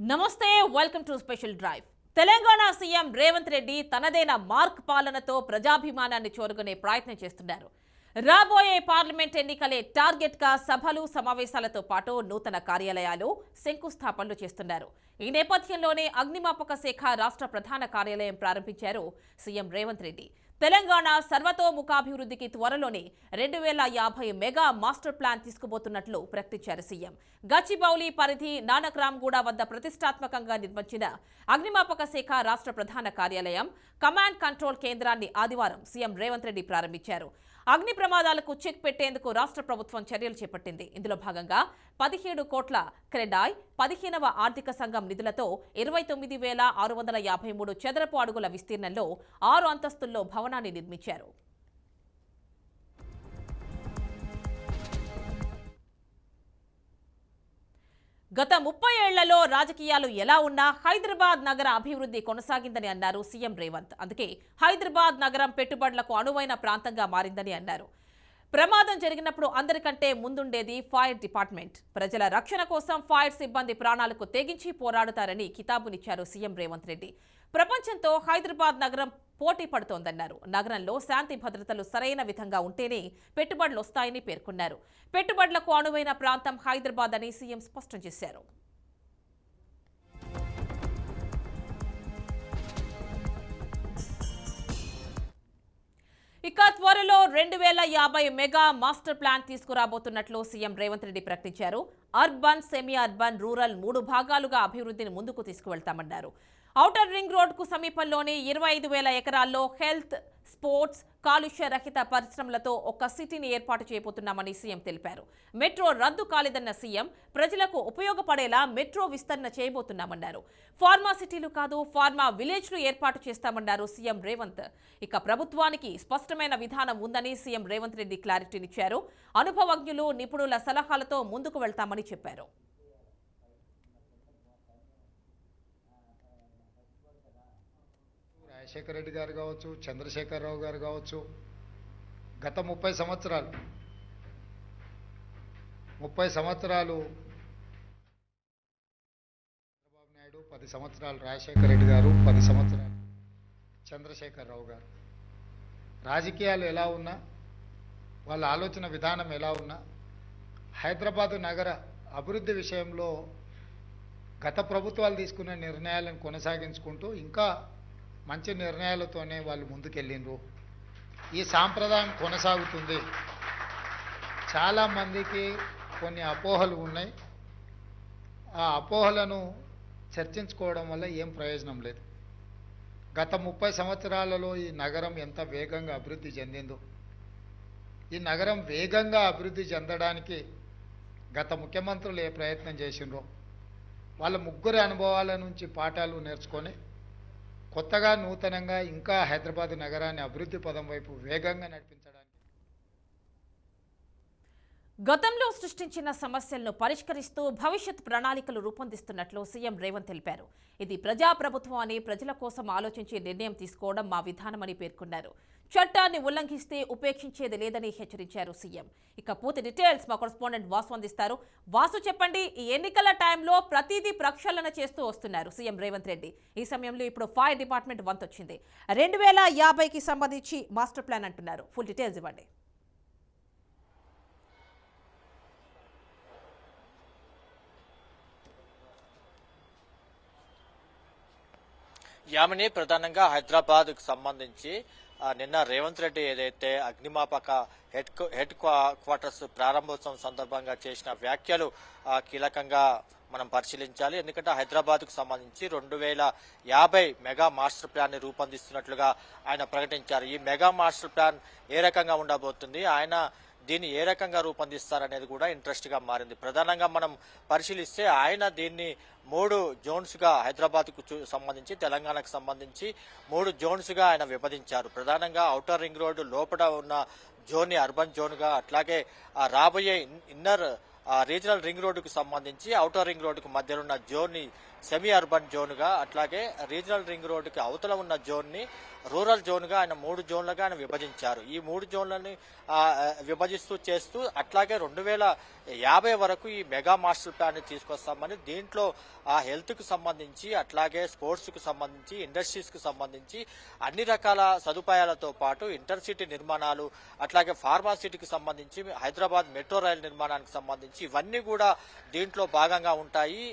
నమస్తే welcome to special drive. Telangana CM Revanth Reddy తనదైన mark పాలనతో ప్రజాభిమానాన్ని చూరగొనే ప్రయత్నం చేస్తున్నారు. రాబోయే పార్లమెంట్ ఎన్నికలే టార్గెట్ గా సభలు సమావేశాలతో పాటు నూతన కార్యాలయాలు శంకుస్థాపనలు చేస్తున్నారు. ఈ నేపథ్యంలోనే అగ్నిమాపక శాఖ రాష్ట్ర ప్రధాన కార్యాలయం ప్రారంభించారు సీఎం రేవంత్ రెడ్డి. తెలంగాణ సర్వతోముఖాభివృద్ధికి త్వరలోనే 2050 మెగా మాస్టర్ ప్లాన్ తీసుకుపోతున్నట్లు ప్రకటించారు సీఎం. గచ్చిబౌలి పరిధి నానక్రామ్గూడ వద్ద ప్రతిష్టాత్మకంగా నిర్మించిన అగ్నిమాపక శాఖ రాష్ట్ర ప్రధాన కార్యాలయం, కమాండ్ కంట్రోల్ కేంద్రాన్ని ఆదివారం సీఎం రేవంత్ రెడ్డి ప్రారంభించారు. అగ్ని ప్రమాదాలకు చెక్ పెట్టేందుకు రాష్ట్ర ప్రభుత్వం చర్యలు చేపట్టింది. ఇందులో భాగంగా 17 కోట్ల క్రెడాయ్ 15వ ఆర్థిక సంఘం నిధులతో 29,653 చదరపు అడుగుల విస్తీర్ణంలో 6 అంతస్తుల్లో భవనాన్ని నిర్మించారు. గత 30 ఏళ్లలో రాజకీయాలు ఎలా ఉన్నా హైదరాబాద్ నగర అభివృద్ధి కొనసాగిందని అన్నారు సీఎం రేవంత్. అందుకే హైదరాబాద్ నగరం పెట్టుబడులకు అనువైన ప్రాంతంగా మారిందని అన్నారు. ప్రమాదం జరిగినప్పుడు అందరికంటే ముందుండేది ఫైర్ డిపార్ట్మెంట్. ప్రజల రక్షణ కోసం ఫైర్ సిబ్బంది ప్రాణాలకు తెగించి పోరాడుతారని కితాబునిచ్చారు సీఎం రేవంత్ రెడ్డి. ప్రపంచంతో హైదరాబాద్ నగరం పోటీ పడుతోందన్నారు. నగరంలో శాంతి భద్రతలు సరైన విధంగా ఉంటేనే పెట్టుబడులు వస్తాయని పేర్కొన్నారు. పెట్టుబడులకు అనువైన ప్రాంతం హైదరాబాద్ అని సీఎం స్పష్టం చేశారు. ఇక త్వరలో 2050 మెగా మాస్టర్ ప్లాన్ తీసుకురాబోతున్నట్లు సీఎం రేవంత్ రెడ్డి ప్రకటించారు. అర్బన్, సెమీ అర్బన్, రూరల్ 3 భాగాలుగా అభివృద్ధిని ముందుకు తీసుకువెళ్తామన్నారు. ఔటర్ రింగ్ రోడ్కు సమీపంలోని 25,000 ఎకరాల్లో హెల్త్, స్పోర్ట్స్, కాలుష్య రహిత పరిశ్రమలతో ఒక సిటీని ఏర్పాటు చేయబోతున్నామని సీఎం తెలిపారు. మెట్రో రద్దు కాలేదన్న సీఎం ప్రజలకు ఉపయోగపడేలా మెట్రో విస్తరణ చేయబోతున్నామన్నారు. ఫార్మా సిటీలు కాదు, ఫార్మా విలేజ్లు ఏర్పాటు చేస్తామన్నారు సీఎం రేవంత్. ఇక ప్రభుత్వానికి స్పష్టమైన విధానం ఉందని సీఎం రేవంత్ రెడ్డి క్లారిటీనిచ్చారు. అనుభవజ్ఞులు, నిపుణుల సలహాలతో ముందుకు వెళ్తామని చెప్పారు. రాజశేఖర రెడ్డి గారు కావచ్చు, చంద్రశేఖరరావు గారు కావచ్చు, గత 30 సంవత్సరాలు చంద్రబాబు నాయుడు 10 సంవత్సరాలు, రాజశేఖర రెడ్డి గారు 10 సంవత్సరాలు, చంద్రశేఖరరావు గారు. రాజకీయాలు ఎలా ఉన్నా, వాళ్ళ ఆలోచన విధానం ఎలా ఉన్నా, హైదరాబాదు నగర అభివృద్ధి విషయంలో గత ప్రభుత్వాలు తీసుకున్న నిర్ణయాలను కొనసాగించుకుంటూ ఇంకా మంచి నిర్ణయాలతోనే వాళ్ళు ముందుకెళ్ళిండ్రు. ఈ సాంప్రదాయం కొనసాగుతుంది. చాలామందికి కొన్ని అపోహలు ఉన్నాయి. ఆ అపోహలను చర్చించుకోవడం వల్ల ఏం ప్రయోజనం లేదు. గత 30 సంవత్సరాలలో ఈ నగరం ఎంత వేగంగా అభివృద్ధి చెందిందో, ఈ నగరం వేగంగా అభివృద్ధి చెందడానికి గత ముఖ్యమంత్రులు ఏ ప్రయత్నం చేసిండ్రో వాళ్ళ ముగ్గురి అనుభవాల నుంచి పాఠాలు నేర్చుకొని కొత్తగా నూతనంగా ఇంకా హైదరాబాద్ నగరాన్ని అభివృద్ధి పదం వైపు వేగంగా నడిపించడానికి గతంలో సృష్టించిన సమస్యలను పరిష్కరిస్తూ భవిష్యత్ ప్రణాళికలు రూపొందిస్తున్నట్లు సీఎం రేవంత్ తెలిపారు. ఇది ప్రజాప్రభుత్వం అని ప్రజల కోసం ఆలోచించి నిర్ణయం తీసుకోవడం మా విధానమని పేర్కొన్నారు. చట్టాన్ని ఉల్లంఘిస్తే ఉపేక్షించేది లేదని హెచ్చరించారు సీఎం. ఇక పూర్తి డీటెయిల్స్ మా కరెస్పాండెంట్ వాసు అందిస్తారు. వాసు, చెప్పండి, ఈ ఎన్నికల టైంలో ప్రతిదీ ప్రక్షాళన చేస్తూ వస్తున్నారు సీఎం రేవంత్ రెడ్డి. ఈ సమయంలో ఇప్పుడు ఫైర్ డిపార్ట్మెంట్ వంతొచ్చింది. 2050కి సంబంధించి మాస్టర్ ప్లాన్ అంటున్నారు. ఫుల్ డీటెయిల్స్ ఇవ్వండి. యామిని, ప్రధానంగా హైదరాబాద్కు సంబంధించి నిన్న రేవంత్ రెడ్డి ఏదైతే అగ్నిమాపక హెడ్ క్వార్టర్స్ ప్రారంభోత్సవం సందర్భంగా చేసిన వ్యాఖ్యలు కీలకంగా మనం పరిశీలించాలి. ఎందుకంటే హైదరాబాద్కు సంబంధించి 2050 మెగా మాస్టర్ ప్లాన్ ని రూపొందిస్తున్నట్లుగా ఆయన ప్రకటించారు. ఈ మెగా మాస్టర్ ప్లాన్ ఏ రకంగా ఉండబోతుంది, ఆయన దీన్ని ఏ రకంగా రూపొందిస్తారనేది కూడా ఇంట్రెస్ట్ గా మారింది. ప్రధానంగా మనం పరిశీలిస్తే ఆయన దీన్ని 3 జోన్స్ గా, హైదరాబాద్కు సంబంధించి, తెలంగాణకు సంబంధించి 3 జోన్స్ గా ఆయన విభజించారు. ప్రధానంగా ఔటర్ రింగ్ రోడ్డు లోపల ఉన్న జోన్ ని అర్బన్ జోన్ గా, అట్లాగే రాబోయే ఇన్నర్ రీజనల్ రింగ్ రోడ్డుకు సంబంధించి ఔటర్ రింగ్ రోడ్డుకు మధ్యలో ఉన్న జోన్ ని సెమీ అర్బన్ జోన్గా, అట్లాగే రీజనల్ రింగ్ రోడ్డుకి అవతల ఉన్న జోన్ని రూరల్ జోన్గా ఆయన 3 జోన్లుగా ఆయన విభజించారు. ఈ 3 జోన్లని విభజిస్తూ చేస్తూ అట్లాగే 2050 వరకు ఈ మెగా మాస్టర్ ప్లాన్ తీసుకొస్తామని, దీంట్లో హెల్త్కు సంబంధించి అట్లాగే స్పోర్ట్స్కు సంబంధించి ఇండస్ట్రీస్కు సంబంధించి అన్ని రకాల సదుపాయాలతో పాటు ఇంటర్సిటీ నిర్మాణాలు, అట్లాగే ఫార్మాసిటీకి సంబంధించి హైదరాబాద్ మెట్రో రైల్ నిర్మాణానికి సంబంధించి ఇవన్నీ కూడా దీంట్లో భాగంగా ఉంటాయి.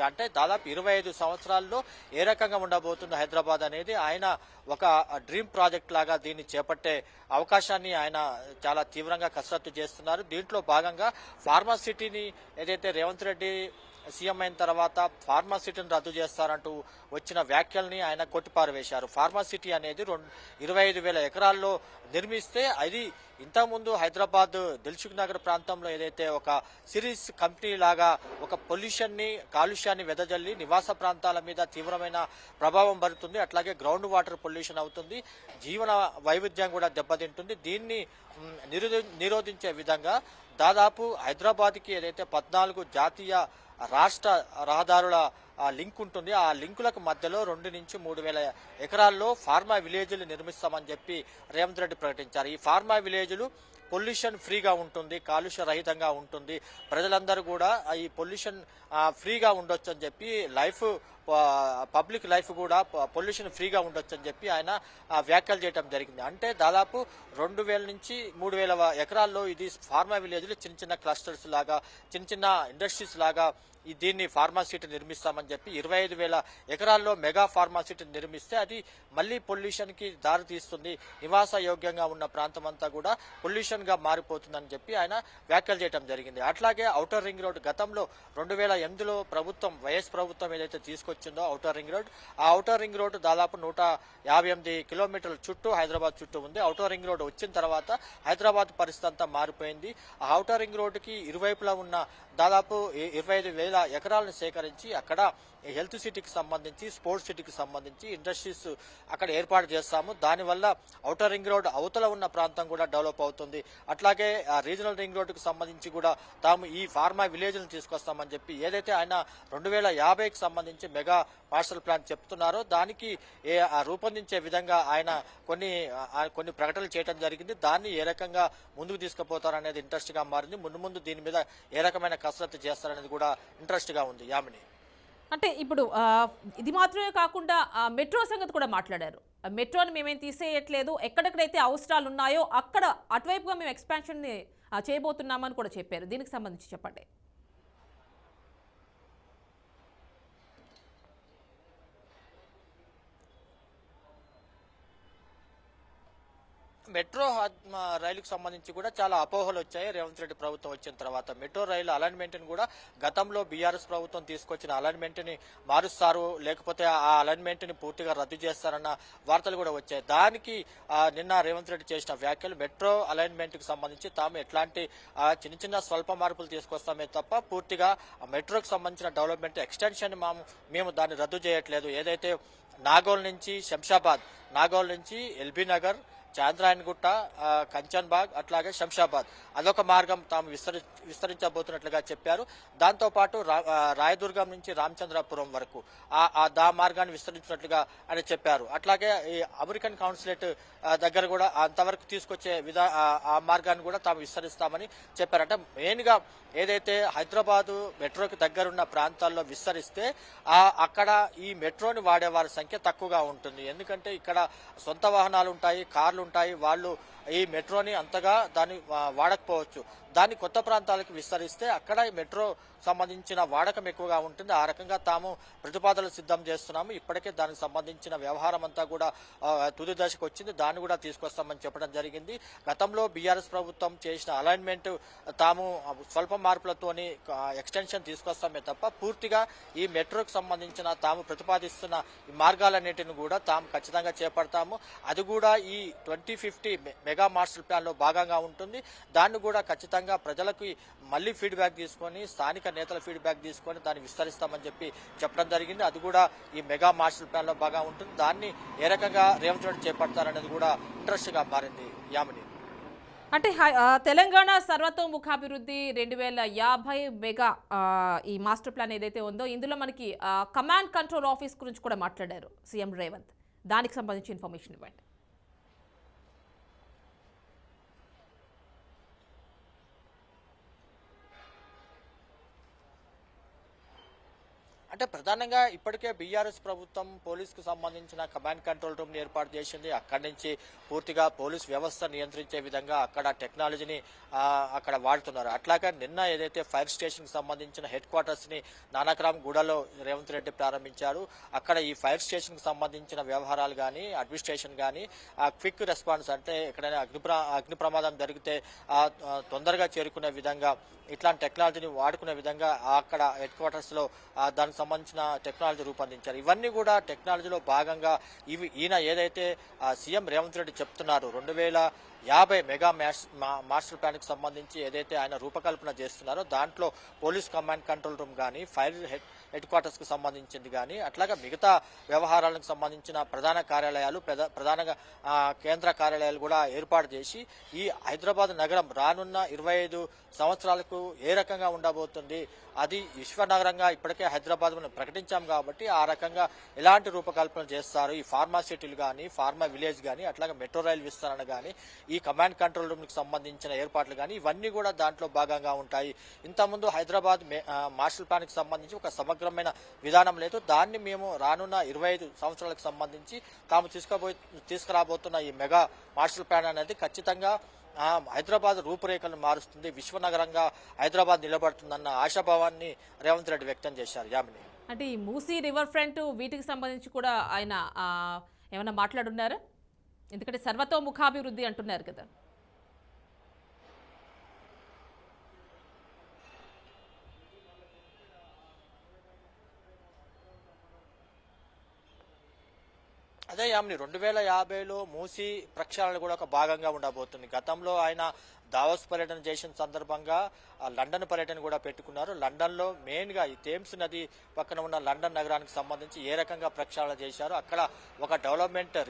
అంటే దాదాపు 25 సంవత్సరాల్లో ఏ రకంగా ఉండబోతుంది హైదరాబాద్ అనేది ఆయన ఒక డ్రీమ్ ప్రాజెక్ట్ లాగా దీన్ని చేపట్టే అవకాశాన్ని ఆయన చాలా తీవ్రంగా కసరత్తు చేస్తున్నారు. దీంట్లో భాగంగా ఫార్మాసిటీని ఏదైతే రేవంత్ రెడ్డి సీఎం అయిన తర్వాత ఫార్మాసిటీని రద్దు చేస్తారంటూ వచ్చిన వ్యాఖ్యల్ని ఆయన కొట్టిపారవేశారు. ఫార్మాసిటీ అనేది 25,000 ఎకరాల్లో నిర్మిస్తే అది ఇంతకుముందు హైదరాబాద్ దిల్సుఖ్ నగర్ ప్రాంతంలో ఏదైతే ఒక సిరీస్ కంపెనీ లాగా ఒక కాలుష్యాన్ని వెదజల్లి నివాస ప్రాంతాల మీద తీవ్రమైన ప్రభావం పడుతుంది. అట్లాగే గ్రౌండ్ వాటర్ పొల్యూషన్ అవుతుంది, జీవన వైవిధ్యం కూడా దెబ్బతింటుంది. దీన్ని నిరోధించే విధంగా దాదాపు హైదరాబాద్కి ఏదైతే 14 జాతీయ రాష్ట్ర రహదారుల లింక్ ఉంటుంది, ఆ లింకులకు మధ్యలో 2 నుంచి 3,000 ఎకరాల్లో ఫార్మా విలేజ్లు నిర్మిస్తామని చెప్పి రేవంత్ రెడ్డి ప్రకటించారు. ఈ ఫార్మా విలేజ్లు పొల్యూషన్ ఫ్రీగా ఉంటుంది, కాలుష్య రహితంగా ఉంటుంది, ప్రజలందరూ కూడా ఈ పొల్యూషన్ ఫ్రీగా ఉండొచ్చు అని చెప్పి పబ్లిక్ లైఫ్ కూడా పొల్యూషన్ ఫ్రీగా ఉండొచ్చు అని చెప్పి ఆయన వ్యాఖ్యలు చేయడం జరిగింది. అంటే దాదాపు 2,000 నుంచి 3,000 ఎకరాల్లో ఇది ఫార్మా విలేజ్లు చిన్న క్లస్టర్స్ లాగా, చిన్న ఇండస్ట్రీస్ లాగా దీన్ని ఫార్మాసిటీ నిర్మిస్తామని చెప్పి 25,000 ఎకరాల్లో మెగా ఫార్మాసిటీ నిర్మిస్తే అది మళ్ళీ పొల్యూషన్కి దారి తీస్తుంది, నివాస యోగ్యంగా ఉన్న ప్రాంతం అంతా కూడా పొల్యూషన్గా మారిపోతుందని చెప్పి ఆయన వ్యాఖ్యలు చేయడం జరిగింది. అట్లాగే ఔటర్ రింగ్ రోడ్ గతంలో 2008లో వైఎస్ ప్రభుత్వం ఏదైతే తీసుకొచ్చిందో ఔటర్ రింగ్ రోడ్, ఆ ఔటర్ రింగ్ రోడ్ దాదాపు 158 కిలోమీటర్ల చుట్టూ హైదరాబాద్ చుట్టూ ఉంది. ఔటర్ రింగ్ రోడ్ వచ్చిన తర్వాత హైదరాబాద్ పరిస్థితి అంతా మారిపోయింది. ఆ ఔటర్ రింగ్ రోడ్డుకి ఇరువైపులా ఉన్న దాదాపు 25,000 ఎకరాలను సేకరించి అక్కడ హెల్త్ సిటీకి సంబంధించి, స్పోర్ట్స్ సిటీకి సంబంధించి ఇండస్ట్రీస్ అక్కడ ఏర్పాటు చేస్తాము. దానివల్ల ఔటర్ రింగ్ రోడ్ అవతల ఉన్న ప్రాంతం కూడా డెవలప్ అవుతుంది. అట్లాగే రీజనల్ రింగ్ రోడ్డుకు సంబంధించి కూడా తాము ఈ ఫార్మా విలేజ్లను తీసుకొస్తామని చెప్పి ఏదైతే ఆయన 2050కి సంబంధించి మెగా మాస్టర్ ప్లాన్ చెప్తున్నారో దానికి రూపొందించే విధంగా ఆయన కొన్ని ప్రకటనలు చేయడం జరిగింది. దాన్ని ఏ రకంగా ముందుకు తీసుకుపోతారనేది ఇంట్రెస్ట్ గా మారింది. ముందు దీని మీద ఏ రకమైన కసరత్తు చేస్తారనేది కూడా ఇంట్రెస్ట్ గా ఉంది. యామిని, అంటే ఇప్పుడు ఇది మాత్రమే కాకుండా మెట్రో సంగతి కూడా మాట్లాడారు. మెట్రోని మేమేం తీసేయట్లేదు, ఎక్కడెక్కడైతే అవసరాలు ఉన్నాయో అక్కడ అటువైపుగా మేము ఎక్స్పాన్షన్ని చేయబోతున్నామని కూడా చెప్పారు. దీనికి సంబంధించి చెప్పండి. మెట్రో రైలుకు సంబంధించి కూడా చాలా అపోహలు వచ్చాయి రేవంత్ రెడ్డి ప్రభుత్వం వచ్చిన తర్వాత. మెట్రో రైలు అలైన్మెంట్ ని కూడా గతంలో బీఆర్ఎస్ ప్రభుత్వం తీసుకొచ్చిన అలైన్మెంట్ ని మారుస్తారు, లేకపోతే ఆ అలైన్మెంట్ ని పూర్తిగా రద్దు చేస్తారన్న వార్తలు కూడా వచ్చాయి. దానికి నిన్న రేవంత్ రెడ్డి చేసిన వ్యాఖ్యలు మెట్రో అలైన్మెంట్ కి సంబంధించి తాము ఎట్లాంటి చిన్న స్వల్ప మార్పులు తీసుకొస్తామే తప్ప పూర్తిగా మెట్రోకి సంబంధించిన డెవలప్మెంట్ ఎక్స్టెన్షన్ మేము దాన్ని రద్దు చేయట్లేదు. ఏదైతే నాగోల్ నుంచి శంషాబాద్, నాగోల్ నుంచి ఎల్బీ నగర్, చాంద్రాయణగుట్ట, కంచన్ బాగ్, అట్లాగే శంషాబాద్ అదొక మార్గం తాము విస్తరించబోతున్నట్లుగా చెప్పారు. దాంతోపాటు రాయదుర్గం నుంచి రామచంద్రాపురం వరకు ఆ మార్గాన్ని విస్తరించినట్లుగా ఆయన చెప్పారు. అట్లాగే ఈ అమెరికన్ కాన్సులేట్ దగ్గర కూడా అంతవరకు తీసుకొచ్చే ఆ మార్గాన్ని కూడా తాము విస్తరిస్తామని చెప్పారు. అంటే మెయిన్గా ఏదైతే హైదరాబాదు మెట్రోకి దగ్గరున్న ప్రాంతాల్లో విస్తరిస్తే అక్కడ ఈ మెట్రోని వాడే వారి సంఖ్య తక్కువగా ఉంటుంది. ఎందుకంటే ఇక్కడ సొంత వాహనాలు ఉంటాయి, కార్లు ఉంటాయి, వాళ్ళు ఈ మెట్రోని అంతగా దాన్ని వాడకపోవచ్చు. దాన్ని కొత్త ప్రాంతాలకు విస్తరిస్తే అక్కడ ఈ మెట్రో సంబంధించిన వాడకం ఎక్కువగా ఉంటుంది. ఆ రకంగా తాము ప్రతిపాదనలు సిద్ధం చేస్తున్నాము. ఇప్పటికే దానికి సంబంధించిన వ్యవహారం అంతా కూడా తుది దశకు వచ్చింది. దాన్ని కూడా తీసుకొస్తామని చెప్పడం జరిగింది. గతంలో బీఆర్ఎస్ ప్రభుత్వం చేసిన అలైన్మెంట్ తాము స్వల్ప మార్పులతోని ఎక్స్టెన్షన్ తీసుకొస్తామే తప్ప పూర్తిగా ఈ మెట్రోకి సంబంధించిన తాము ప్రతిపాదిస్తున్న ఈ మార్గాలన్నింటిని కూడా తాము ఖచ్చితంగా చేపడతాము. అది కూడా ఈ 2050 మెగా మాస్టర్ ప్లాన్ లో భాగంగా ఉంటుంది. దాన్ని కూడా ఖచ్చితంగా ప్రజలకు మళ్ళీ ఫీడ్బ్యాక్ తీసుకొని, స్థానిక నేతల ఫీడ్బ్యాక్ తీసుకొని దాన్ని విస్తరిస్తామని చెప్పి చెప్పడం జరిగింది. అది కూడా ఈ మెగా మాస్టర్ ప్లాన్ లో బాగా ఉంటుంది. దాన్ని ఏ రకంగా రేవంత్ రెడ్డి చేపడతారనేది కూడా ఇంట్రెస్ట్ గా మారింది. యామిని, అంటే తెలంగాణ సర్వతోముఖాభివృద్ధి 2050 మెగా ఈ మాస్టర్ ప్లాన్ ఏదైతే ఉందో ఇందులో మనకి కమాండ్ కంట్రోల్ ఆఫీస్ గురించి కూడా మాట్లాడారు సీఎం రేవంత్. దానికి సంబంధించి ఇన్ఫర్మేషన్ ఇవ్వండి. అంటే ప్రధానంగా ఇప్పటికే బీఆర్ఎస్ ప్రభుత్వం పోలీసుకు సంబంధించిన కమాండ్ కంట్రోల్ రూమ్ ని ఏర్పాటు చేసింది. అక్కడి నుంచి పూర్తిగా పోలీస్ వ్యవస్థ నియంత్రించే విధంగా అక్కడ టెక్నాలజీని అక్కడ వాడుతున్నారు. అట్లాగే నిన్న ఏదైతే ఫైర్ స్టేషన్ కి సంబంధించిన హెడ్ క్వార్టర్స్ ని నానక్రామ్ గూడలో రేవంత్ రెడ్డి ప్రారంభించారు. అక్కడ ఈ ఫైర్ స్టేషన్ కి సంబంధించిన వ్యవహారాలు కానీ అడ్మినిస్ట్రేషన్ కానీ క్విక్ రెస్పాన్స్ అంటే ఎక్కడైనా అగ్ని ప్రమాదం జరిగితే తొందరగా చేరుకునే విధంగా ఇట్లాంటి టెక్నాలజీని వాడుకునే విధంగా అక్కడ హెడ్ క్వార్టర్స్ లో దానికి సంబంధించిన టెక్నాలజీ రూపొందించారు. ఇవన్నీ కూడా టెక్నాలజీలో భాగంగా ఈయన ఏదైతే సీఎం రేవంత్ రెడ్డి చెప్తున్నారు 2050 మెగా మాస్టర్ ప్లాన్ కి సంబంధించి ఏదైతే ఆయన రూపకల్పన చేస్తున్నారో దాంట్లో పోలీస్ కమాండ్ కంట్రోల్ రూమ్ కానీ ఫైర్ హెడ్ క్వార్టర్స్ కు సంబంధించింది కానీ అట్లాగే మిగతా వ్యవహారాలకు సంబంధించిన ప్రధాన కార్యాలయాలు ప్రధానంగా కేంద్ర కార్యాలయాలు కూడా ఏర్పాటు చేసి ఈ హైదరాబాద్ నగరం రానున్న 25 సంవత్సరాలకు ఏ రకంగా ఉండబోతుంది, అది విశ్వనగరంగా ఇప్పటికే హైదరాబాద్ మనం ప్రకటించాం కాబట్టి ఆ రకంగా ఎలాంటి రూపకల్పన చేస్తారు, ఈ ఫార్మా సిటీలు కానీ ఫార్మా విలేజ్ కానీ అట్లాగే మెట్రో రైల్ విస్తరణ కానీ ఈ కమాండ్ కంట్రోల్ రూమ్ కి సంబంధించిన ఏర్పాట్లు కానీ ఇవన్నీ కూడా దాంట్లో భాగంగా ఉంటాయి. ఇంతకుముందు హైదరాబాద్ మాస్టర్ ప్లాన్ కి సంబంధించి ఒక సమగ్రమైన విధానం లేదు. దాన్ని మేము రానున్న 25 సంవత్సరాలకు సంబంధించి తాము తీసుకురాబోతున్న ఈ మెగా మాస్టర్ ప్లాన్ అనేది ఖచ్చితంగా హైదరాబాద్ రూపురేఖలను మారుస్తుంది, విశ్వనగరంగా హైదరాబాద్ నిలబడుతుందన్న ఆశాభావాన్ని రేవంత్ రెడ్డి వ్యక్తం చేశారు. యామిని, అంటే ఈ మూసీ రివర్ ఫ్రంట్ వీటికి సంబంధించి కూడా ఆయన ఏమైనా మాట్లాడున్నారా? ఎందుకంటే సర్వతోముఖాభివృద్ధి అంటున్నారు కదా. అదే యామిని 2050లో మూసీ ప్రక్షాళన కూడా ఒక భాగంగా ఉండబోతుంది. గతంలో ఆయన దావోస్ పర్యటన చేసిన సందర్భంగా లండన్ పర్యటన కూడా పెట్టుకున్నారు. లండన్ లో మెయిన్ గా ఈ థేమ్స్ నది పక్కన ఉన్న లండన్ నగరానికి సంబంధించి ఏ రకంగా ప్రక్షాళన చేశారు, అక్కడ ఒక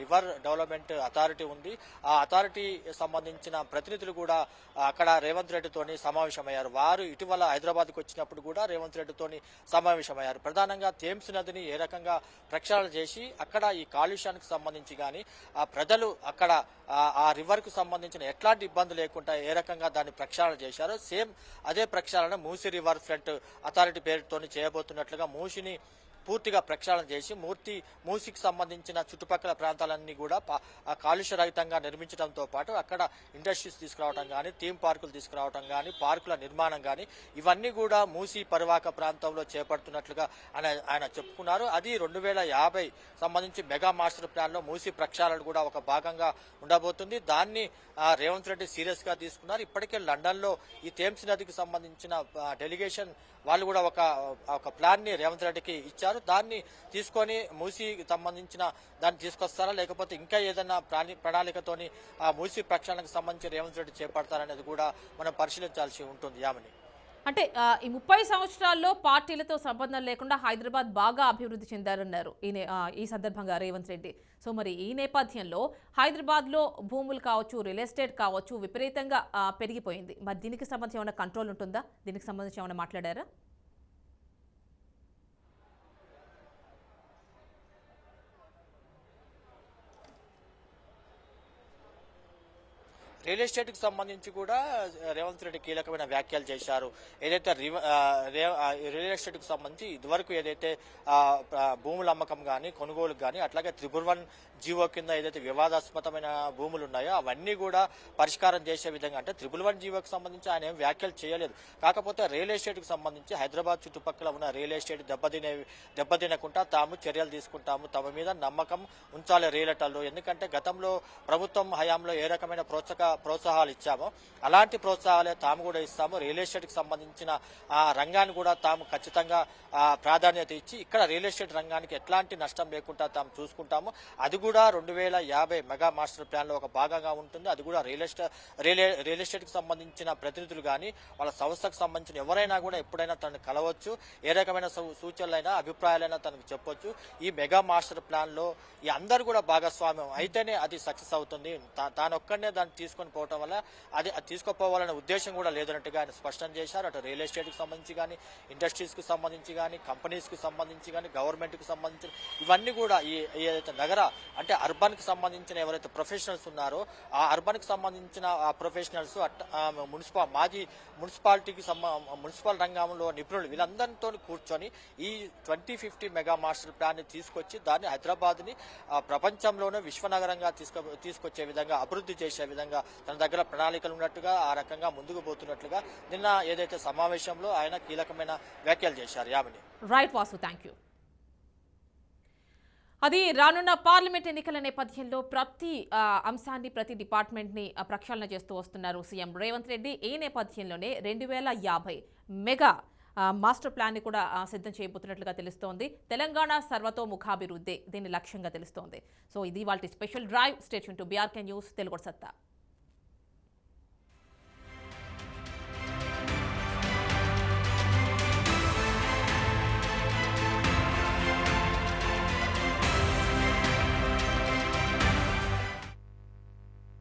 రివర్ డెవలప్మెంట్ అథారిటీ ఉంది. ఆ అథారిటీ సంబంధించిన ప్రతినిధులు కూడా అక్కడ రేవంత్ రెడ్డితోని సమావేశమయ్యారు. వారు ఇటీవల హైదరాబాద్కు వచ్చినప్పుడు కూడా రేవంత్ రెడ్డితోని సమావేశమయ్యారు. ప్రధానంగా థేమ్స్ నదిని ఏ రకంగా ప్రక్షాళన చేసి అక్కడ ఈ కాలుష్యానికి సంబంధించి కానీ ఆ ప్రజలు అక్కడ ఆ రివర్ కు సంబంధించిన ఎట్లాంటి ఇబ్బంది లేకుండా ఏ రకంగా దాన్ని ప్రక్షాళన చేశారో సేమ్ అదే ప్రక్షాళన మూసీ రివర్ ఫ్రంట్ అథారిటీ పేరుతోని చేయబోతున్నట్లుగా మూసీని పూర్తిగా ప్రక్షాళన చేసి మూసీకి సంబంధించిన చుట్టుపక్కల ప్రాంతాలన్నీ కూడా కాలుష్య రహితంగా నిర్మించడంతో పాటు అక్కడ ఇండస్ట్రీస్ తీసుకురావడం కానీ థీమ్ పార్కులు తీసుకురావడం కానీ పార్కుల నిర్మాణం కానీ ఇవన్నీ కూడా మూసీ పరివాహక ప్రాంతంలో చేపడుతున్నట్లుగా ఆయన చెప్పుకున్నారు. అది 2050 సంబంధించి మెగా మాస్టర్ ప్లాన్ లో మూసీ ప్రక్షాళన కూడా ఒక భాగంగా ఉండబోతుంది. దాన్ని రేవంత్ రెడ్డి సీరియస్ గా తీసుకున్నారు. ఇప్పటికే లండన్ లో ఈ థేమ్స్ నదికి సంబంధించిన డెలిగేషన్ వాళ్ళు కూడా ఒక ప్లాన్ ని రేవంత్ రెడ్డికి ఇచ్చారు. దాన్ని తీసుకొని మూసీకి సంబంధించిన దాన్ని తీసుకొస్తారా లేకపోతే ఇంకా ఏదైనా ప్రణాళికతోని ఆ మూసీ ప్రక్షాళనకు సంబంధించి రేవంత్ రెడ్డి చేపడతారనేది కూడా మనం పరిశీలించాల్సి ఉంటుంది. యామిని, అంటే ఈ 30 సంవత్సరాల్లో పార్టీలతో సంబంధం లేకుండా హైదరాబాద్ బాగా అభివృద్ధి చెందారన్నారు ఈ సందర్భంగా రేవంత్ రెడ్డి. సో మరి ఈ నేపథ్యంలో హైదరాబాద్లో భూములు కావచ్చు, రియల్ ఎస్టేట్ కావచ్చు విపరీతంగా పెరిగిపోయింది. మరి దీనికి సంబంధించి ఏమైనా కంట్రోల్ ఉంటుందా? దీనికి సంబంధించి ఏమైనా మాట్లాడారా? రియల్ ఎస్టేట్ కి సంబంధించి కూడా రేవంత్ రెడ్డి కీలకమైన వ్యాఖ్యలు చేశారు. ఏదైతే రియల్ ఎస్టేట్ కు సంబంధించి ఇదివరకు ఏదైతే భూముల అమ్మకం కానీ కొనుగోలు కానీ అట్లాగే 111 జీవో కింద ఏదైతే వివాదాస్పదమైన భూములు ఉన్నాయో అవన్నీ కూడా పరిష్కారం చేసే విధంగా, అంటే 111 జీవోకి సంబంధించి ఆయన ఏం వ్యాఖ్యలు చేయలేదు. కాకపోతే రియల్ ఎస్టేట్ కు సంబంధించి హైదరాబాద్ చుట్టుపక్కల ఉన్న రియల్ ఎస్టేట్ దెబ్బతినకుండా తాము చర్యలు తీసుకుంటాము, తమ మీద నమ్మకం ఉంచాలి రియల్టర్లు. ఎందుకంటే గతంలో ప్రభుత్వం హయాంలో ఏ రకమైన ప్రోత్సాహాలు ఇచ్చామో అలాంటి ప్రోత్సాహాలే తాము కూడా ఇస్తాము. రియల్ ఎస్టేట్ కి సంబంధించిన ఆ రంగాన్ని కూడా తాము ఖచ్చితంగా ప్రాధాన్యత ఇచ్చి ఇక్కడ రియల్ ఎస్టేట్ రంగానికి ఎట్లాంటి నష్టం లేకుండా తాము చూసుకుంటాము. అది కూడా 2050 మెగా మాస్టర్ ప్లాన్ లో ఒక భాగంగా ఉంటుంది. అది కూడా రియల్ ఎస్టేట్ కి సంబంధించిన ప్రతినిధులు కానీ వాళ్ళ సంస్థకు సంబంధించిన ఎవరైనా కూడా ఎప్పుడైనా తనను కలవచ్చు, ఏ రకమైన సూచనలైనా అభిప్రాయాలైనా తనకు చెప్పొచ్చు. ఈ మెగా మాస్టర్ ప్లాన్ లో ఈ అందరూ కూడా భాగస్వామ్యం అయితేనే అది సక్సెస్ అవుతుంది. తానొక్కడనే దాన్ని తీసుకొని తీసుకొని పోవటం వల్ల అది తీసుకోపోవాలనే ఉద్దేశం కూడా లేదన్నట్టుగా ఆయన స్పష్టం చేశారు. అటు రియల్ ఎస్టేట్కి సంబంధించి కానీ, ఇండస్ట్రీస్కి సంబంధించి కానీ, కంపెనీస్కి సంబంధించి కానీ, గవర్నమెంట్కి సంబంధించిన ఇవన్నీ కూడా ఏదైతే నగర అంటే అర్బన్కి సంబంధించిన ఎవరైతే ప్రొఫెషనల్స్ ఉన్నారో ఆ అర్బన్కి సంబంధించిన ఆ ప్రొఫెషనల్స్ మాజీ మున్సిపల్ రంగంలో నిపుణులు వీళ్ళందరితో కూర్చొని ఈ 2050 మెగా మాస్టర్ ప్లాన్ ని తీసుకొచ్చి దాన్ని హైదరాబాద్ని ప్రపంచంలోనే విశ్వనగరంగా తీసుకొచ్చే విధంగా అభివృద్ధి చేసే విధంగా తన దగ్గర ప్రణాళికలు ఉన్నట్టుగా ఆ రకంగా ముందుకు పోతున్నట్లుగా నిన్న ఏదైతే సమావేశంలో ఆయన కీలకమైన వ్యాఖ్యలు చేశారు. Yamini. Right Vasu, thank you. అది రానున్న పార్లమెంట్ ఎన్నికల నేపథ్యంలో ప్రతి అంశాన్ని ప్రతి డిపార్ట్మెంట్ని ప్రక్షాళన చేస్తూ వస్తున్నారు సీఎం రేవంత్ రెడ్డి. ఈ నేపథ్యంలోనే 2050 మెగా మాస్టర్ ప్లాన్ని కూడా సిద్ధం చేయబోతున్నట్లుగా తెలుస్తోంది. తెలంగాణ సర్వతోముఖాభివృద్ధి దీని లక్ష్యంగా తెలుస్తోంది. సో ఇది వాళ్ళ special drive. Stay tune to BRK news Telugu సత్తా.